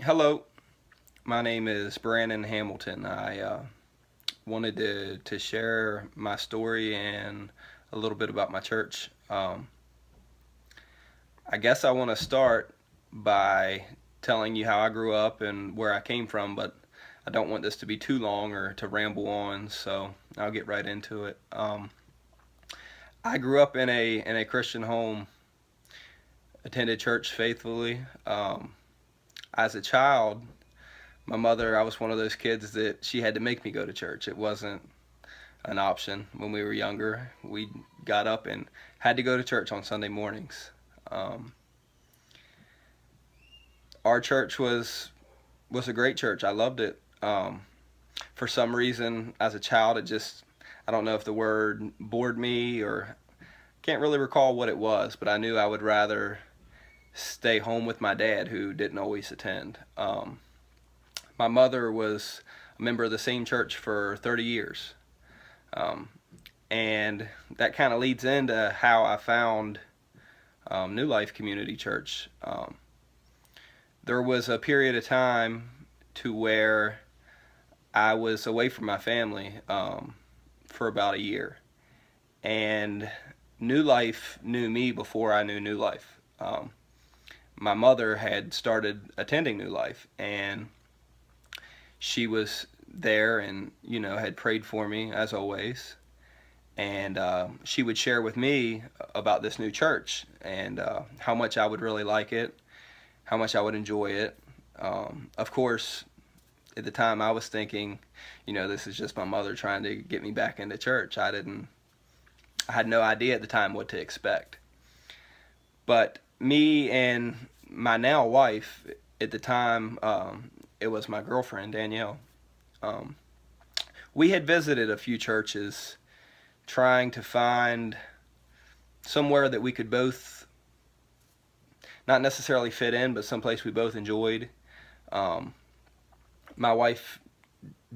Hello, my name is Brannon Hamilton. I wanted to share my story and a little bit about my church. I guess I want to start by telling you how I grew up and where I came from, but I don't want this to be too long or to ramble on, so I'll get right into it. I grew up in a Christian home, attended church faithfully. As a child, my mother, I was one of those kids that she had to make me go to church. It wasn't an option when we were younger. We got up and had to go to church on Sunday mornings. Um, our church was a great church. I loved it. For some reason, as a child, it just, I don't know if the word bored me or can't really recall what it was, but I knew I would rather stay home with my dad, who didn't always attend. My mother was a member of the same church for 30 years. Um, and that kind of leads into how I found New Life Community Church. There was a period of time to where I was away from my family for about a year. And New Life knew me before I knew New Life. My mother had started attending New Life, and she was there and, had prayed for me as always. And she would share with me about this new church and how much I would really like it, how much I would enjoy it. Of course, at the time I was thinking, this is just my mother trying to get me back into church. I had no idea at the time what to expect. But me and my now wife, at the time, it was my girlfriend, Danielle. Um, we had visited a few churches trying to find somewhere that we could both not necessarily fit in, but someplace we both enjoyed. Um, my wife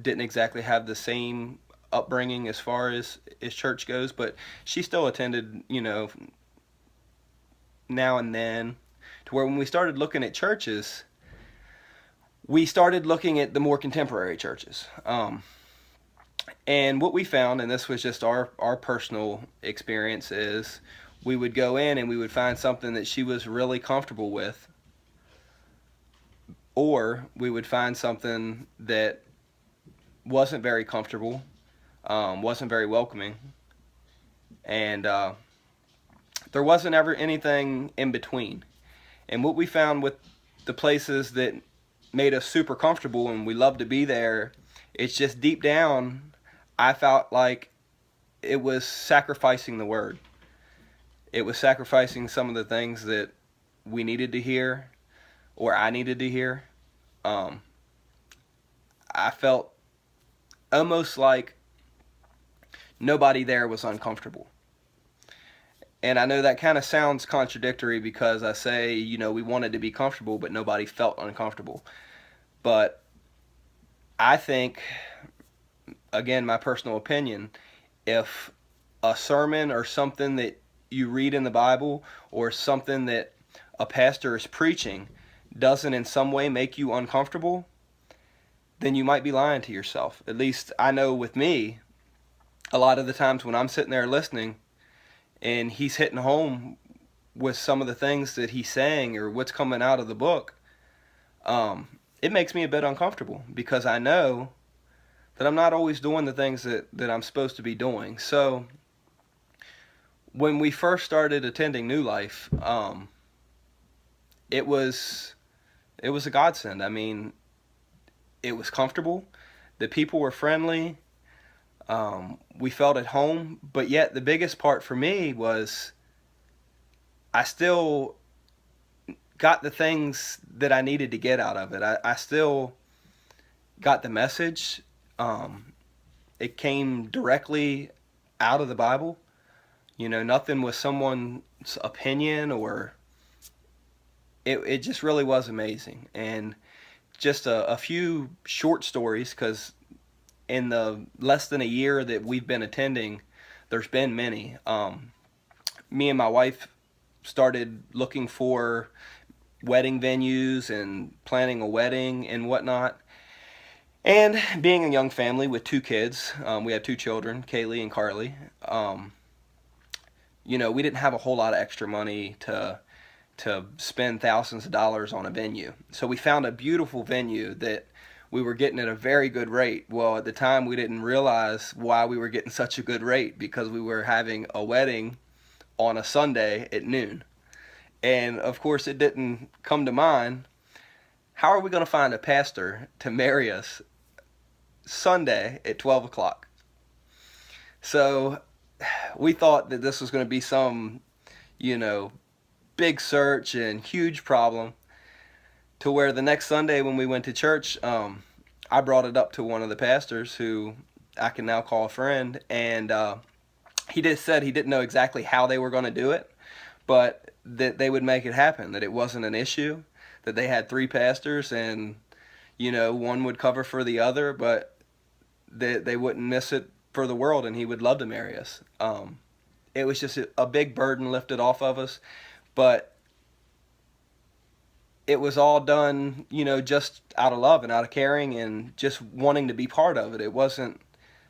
didn't exactly have the same upbringing as far as church goes, but she still attended, now and then, to where when we started looking at churches, we started looking at the more contemporary churches. And what we found, and this was just our personal experience, is we would go in and we would find something that she was really comfortable with, or we would find something that wasn't very comfortable, wasn't very welcoming, and there wasn't ever anything in between. And what we found with the places that made us super comfortable and we loved to be there, it's just deep down, I felt like it was sacrificing the word. It was sacrificing some of the things that we needed to hear, or I needed to hear. Um, I felt almost like nobody there was uncomfortable. And I know that kind of sounds contradictory because I say, we wanted to be comfortable, but nobody felt uncomfortable. But I think, again, my personal opinion, if a sermon or something that you read in the Bible or something that a pastor is preaching doesn't in some way make you uncomfortable, then you might be lying to yourself. At least I know with me, a lot of the times when I'm sitting there listening and he's hitting home with some of the things that he's saying or what's coming out of the book, it makes me a bit uncomfortable because I know that I'm not always doing the things that I'm supposed to be doing. So when we first started attending New Life, it was a godsend. I mean, it was comfortable. The people were friendly. We felt at home. But yet the biggest part for me was I still got the things that I needed to get out of it. I still got the message. It came directly out of the Bible. Nothing was someone's opinion, or it just really was amazing. And just a few short stories, because in the less than a year that we've been attending, there's been many. Me and my wife started looking for wedding venues and planning a wedding and whatnot. And being a young family with two kids, we have two children, Kaylee and Carly. Um, we didn't have a whole lot of extra money to spend thousands of dollars on a venue. So we found a beautiful venue that we were getting at a very good rate. Well, at the time, we didn't realize why we were getting such a good rate, because we were having a wedding on a Sunday at noon. And of course, it didn't come to mind, how are we going to find a pastor to marry us Sunday at 12 o'clock? So we thought that this was going to be some, you know, big search and huge problem, to where the next Sunday when we went to church, I brought it up to one of the pastors who I can now call a friend, and he just said he didn't know exactly how they were going to do it, but that they would make it happen, that it wasn't an issue, that they had three pastors, and one would cover for the other, but that they wouldn't miss it for the world, and he would love to marry us. It was just a big burden lifted off of us, but it was all done, just out of love and out of caring and just wanting to be part of it. It wasn't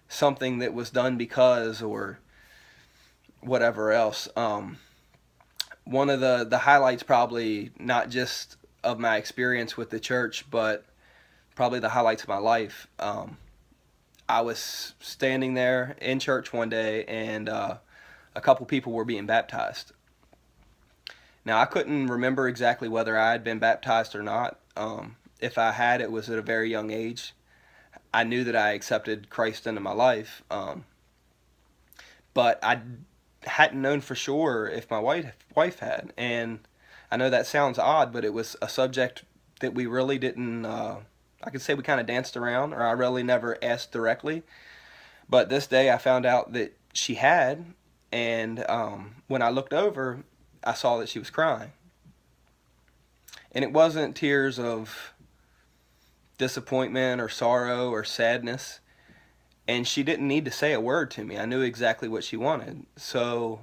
something that was done because or whatever else. One of the highlights, probably not just of my experience with the church, but probably the highlights of my life. I was standing there in church one day, and a couple people were being baptized. Now, I couldn't remember exactly whether I had been baptized or not. If I had, it was at a very young age. I knew that I accepted Christ into my life, but I hadn't known for sure if my wife had. And I know that sounds odd, but it was a subject that we really didn't, I could say we kind of danced around, or I really never asked directly. But this day I found out that she had, and when I looked over, I saw that she was crying. And it wasn't tears of disappointment or sorrow or sadness. And she didn't need to say a word to me. I knew exactly what she wanted. So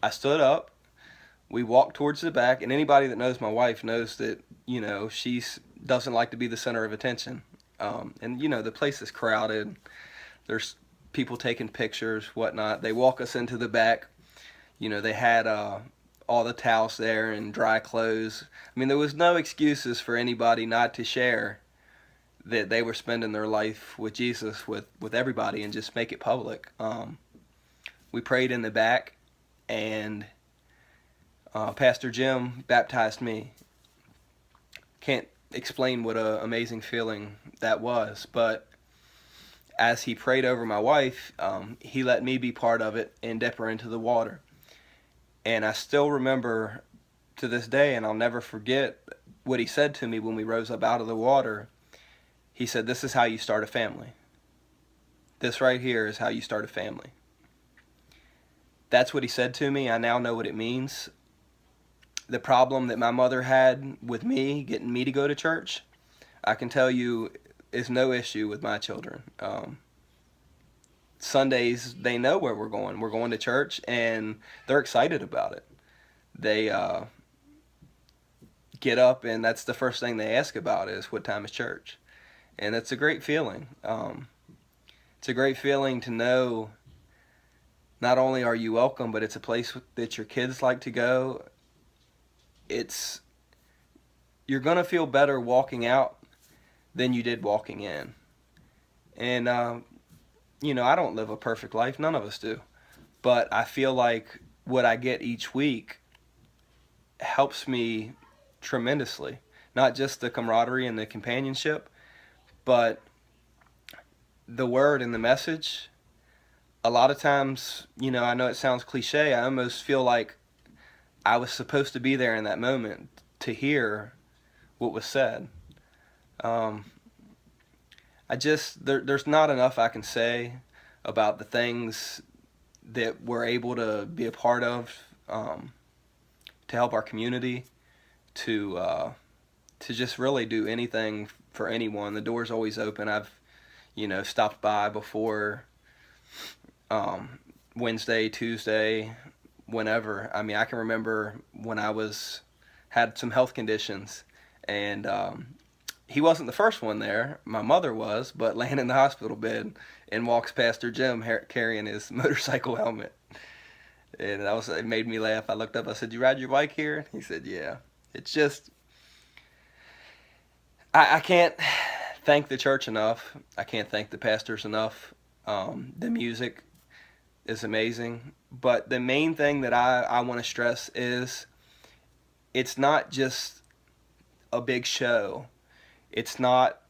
I stood up. We walked towards the back. And anybody that knows my wife knows that, she doesn't like to be the center of attention. And the place is crowded. There's people taking pictures, whatnot. They walk us into the back. They had all the towels there and dry clothes. I mean, there was no excuses for anybody not to share that they were spending their life with Jesus, with everybody, and just make it public. We prayed in the back, and Pastor Jim baptized me. Can't explain what an amazing feeling that was, but as he prayed over my wife, he let me be part of it and dip her into the water. And I still remember to this day, and I'll never forget what he said to me when we rose up out of the water. He said, "This is how you start a family. This right here is how you start a family." That's what he said to me. I now know what it means. The problem that my mother had with me, getting me to go to church, I can tell you is no issue with my children. Sundays, they know where we're going. We're going to church, and they're excited about it. They get up, and that's the first thing they ask about is, what time is church? And it's a great feeling. It's a great feeling to know not only are you welcome, but it's a place that your kids like to go. You're going to feel better walking out than you did walking in. And, I don't live a perfect life. None of us do. But I feel like what I get each week helps me tremendously. Not just the camaraderie and the companionship, but the word and the message. A lot of times, I know it sounds cliche, I almost feel like I was supposed to be there in that moment to hear what was said. There's not enough I can say about the things that we're able to be a part of, to help our community, to just really do anything for anyone. The door's always open. I've, stopped by before, Wednesday, Tuesday, whenever. I mean, I can remember when I was had some health conditions, and he wasn't the first one there. My mother was, but laying in the hospital bed, and walks Pastor Jim carrying his motorcycle helmet. And it made me laugh. I looked up, I said, "You ride your bike here?" He said, "Yeah." It's just, I can't thank the church enough. I can't thank the pastors enough. The music is amazing. But the main thing that I want to stress is it's not just a big show. It's not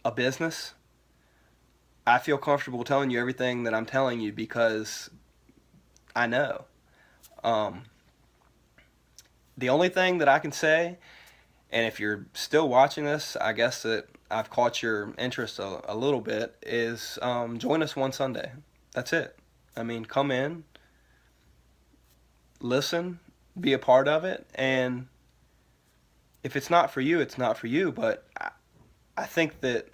a business. I feel comfortable telling you everything that I'm telling you because I know. Um, the only thing that I can say, and if you're still watching this, I guess that I've caught your interest a little bit, is join us one Sunday. That's it. I mean, come in, listen, be a part of it, and if it's not for you, it's not for you, but I think that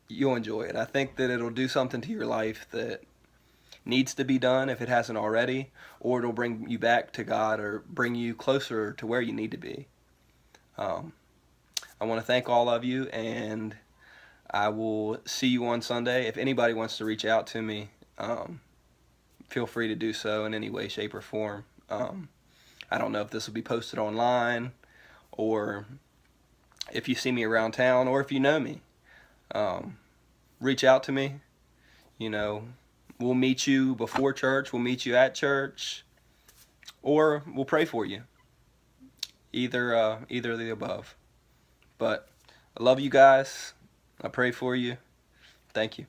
you'll enjoy it. I think that it'll do something to your life that needs to be done if it hasn't already, or it'll bring you back to God or bring you closer to where you need to be. I want to thank all of you, and I will see you on Sunday. If anybody wants to reach out to me, feel free to do so in any way, shape, or form. I don't know if this will be posted online, or if you see me around town, or if you know me. Reach out to me. You know, we'll meet you before church, we'll meet you at church, or we'll pray for you. Either of the above. But I love you guys. I pray for you. Thank you.